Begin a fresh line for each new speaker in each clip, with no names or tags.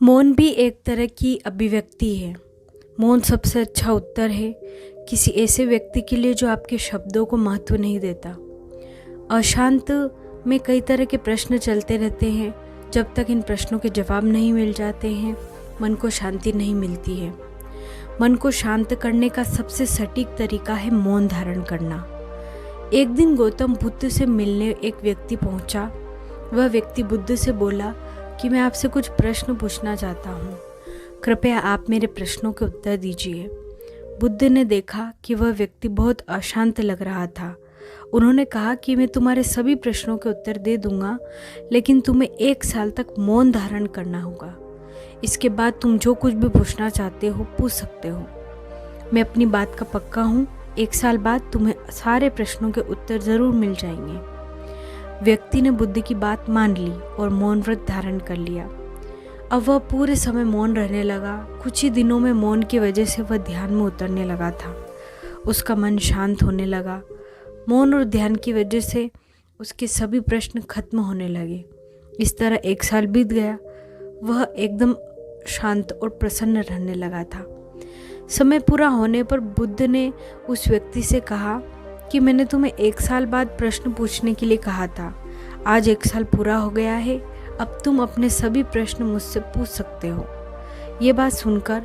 मौन भी एक तरह की अभिव्यक्ति है। मौन सबसे अच्छा उत्तर है किसी ऐसे व्यक्ति के लिए जो आपके शब्दों को महत्व नहीं देता। अशांत में कई तरह के प्रश्न चलते रहते हैं। जब तक इन प्रश्नों के जवाब नहीं मिल जाते हैं, मन को शांति नहीं मिलती है। मन को शांत करने का सबसे सटीक तरीका है मौन धारण करना। एक दिन गौतम बुद्ध से मिलने एक व्यक्ति पहुंचा। वह व्यक्ति बुद्ध से बोला कि मैं आपसे कुछ प्रश्न पूछना चाहता हूँ, कृपया आप मेरे प्रश्नों के उत्तर दीजिए। बुद्ध ने देखा कि वह व्यक्ति बहुत अशांत लग रहा था। उन्होंने कहा कि मैं तुम्हारे सभी प्रश्नों के उत्तर दे दूंगा, लेकिन तुम्हें 1 साल तक मौन धारण करना होगा। इसके बाद तुम जो कुछ भी पूछना चाहते हो पूछ सकते हो। मैं अपनी बात का पक्का हूँ, 1 साल बाद तुम्हें सारे प्रश्नों के उत्तर ज़रूर मिल जाएंगे। व्यक्ति ने बुद्ध की बात मान ली और मौन व्रत धारण कर लिया। अब वह पूरे समय मौन रहने लगा। कुछ ही दिनों में मौन की वजह से वह ध्यान में उतरने लगा था। उसका मन शांत होने लगा। मौन और ध्यान की वजह से उसके सभी प्रश्न खत्म होने लगे। इस तरह 1 साल बीत गया। वह एकदम शांत और प्रसन्न रहने लगा था। समय पूरा होने पर बुद्ध ने उस व्यक्ति से कहा कि मैंने तुम्हें 1 साल बाद प्रश्न पूछने के लिए कहा था। आज 1 साल पूरा हो गया है। अब तुम अपने सभी प्रश्न मुझसे पूछ सकते हो। ये बात सुनकर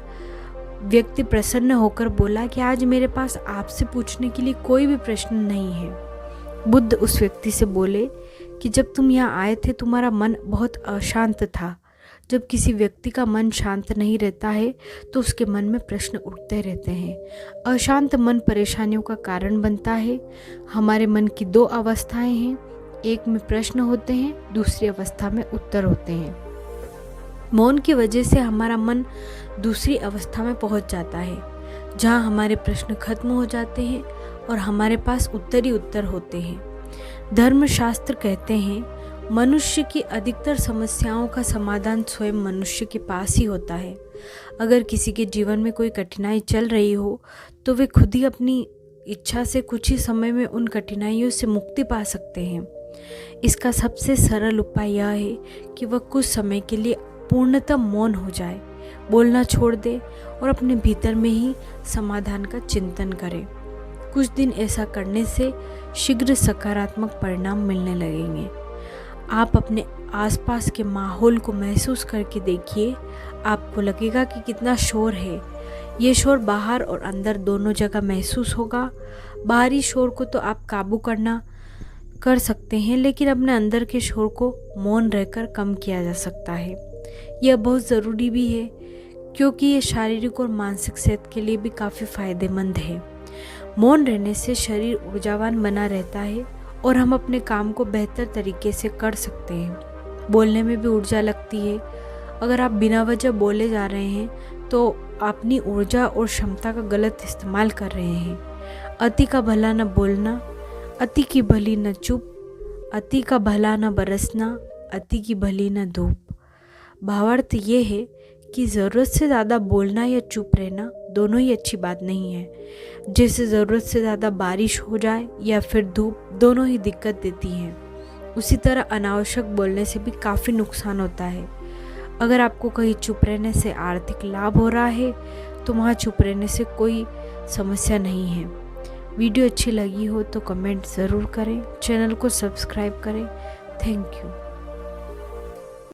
व्यक्ति प्रसन्न होकर बोला कि आज मेरे पास आपसे पूछने के लिए कोई भी प्रश्न नहीं है। बुद्ध उस व्यक्ति से बोले कि जब तुम यहाँ आए थे तुम्हारा मन बहुत अशांत था। जब किसी व्यक्ति का मन शांत नहीं रहता है तो उसके मन में प्रश्न उठते रहते हैं। अशांत मन परेशानियों का कारण बनता है। हमारे मन की 2 अवस्थाएं हैं, एक में प्रश्न होते हैं, दूसरी अवस्था में उत्तर होते हैं। मौन की वजह से हमारा मन दूसरी अवस्था में पहुंच जाता है, जहां हमारे प्रश्न खत्म हो जाते हैं और हमारे पास उत्तर ही उत्तर होते हैं। धर्मशास्त्र कहते हैं मनुष्य की अधिकतर समस्याओं का समाधान स्वयं मनुष्य के पास ही होता है। अगर किसी के जीवन में कोई कठिनाई चल रही हो तो वे खुद ही अपनी इच्छा से कुछ ही समय में उन कठिनाइयों से मुक्ति पा सकते हैं। इसका सबसे सरल उपाय यह है कि वह कुछ समय के लिए पूर्णतः मौन हो जाए, बोलना छोड़ दे और अपने भीतर में ही समाधान का चिंतन करे। कुछ दिन ऐसा करने से शीघ्र सकारात्मक परिणाम मिलने लगेंगे। आप अपने आसपास के माहौल को महसूस करके देखिए। आपको लगेगा कि कितना शोर है। ये शोर बाहर और अंदर दोनों जगह महसूस होगा। बाहरी शोर को तो आप काबू कर सकते हैं, लेकिन अपने अंदर के शोर को मौन रहकर कम किया जा सकता है। यह बहुत ज़रूरी भी है क्योंकि ये शारीरिक और मानसिक सेहत के लिए भी काफ़ी फायदेमंद है। मौन रहने से शरीर ऊर्जावान बना रहता है और हम अपने काम को बेहतर तरीके से कर सकते हैं। बोलने में भी ऊर्जा लगती है। अगर आप बिना वजह बोले जा रहे हैं तो अपनी ऊर्जा और क्षमता का गलत इस्तेमाल कर रहे हैं। अति का भला न बोलना, अति की भली न चुप, अति का भला न बरसना, अति की भली न धूप। भावार्थ ये है कि ज़रूरत से ज़्यादा बोलना या चुप रहना दोनों ही अच्छी बात नहीं है। जैसे ज़रूरत से ज़्यादा बारिश हो जाए या फिर धूप, दोनों ही दिक्कत देती हैं। उसी तरह अनावश्यक बोलने से भी काफ़ी नुकसान होता है। अगर आपको कहीं चुप रहने से आर्थिक लाभ हो रहा है तो वहाँ चुप रहने से कोई समस्या नहीं है। वीडियो अच्छी लगी हो तो कमेंट ज़रूर करें, चैनल को सब्सक्राइब करें। Thank you.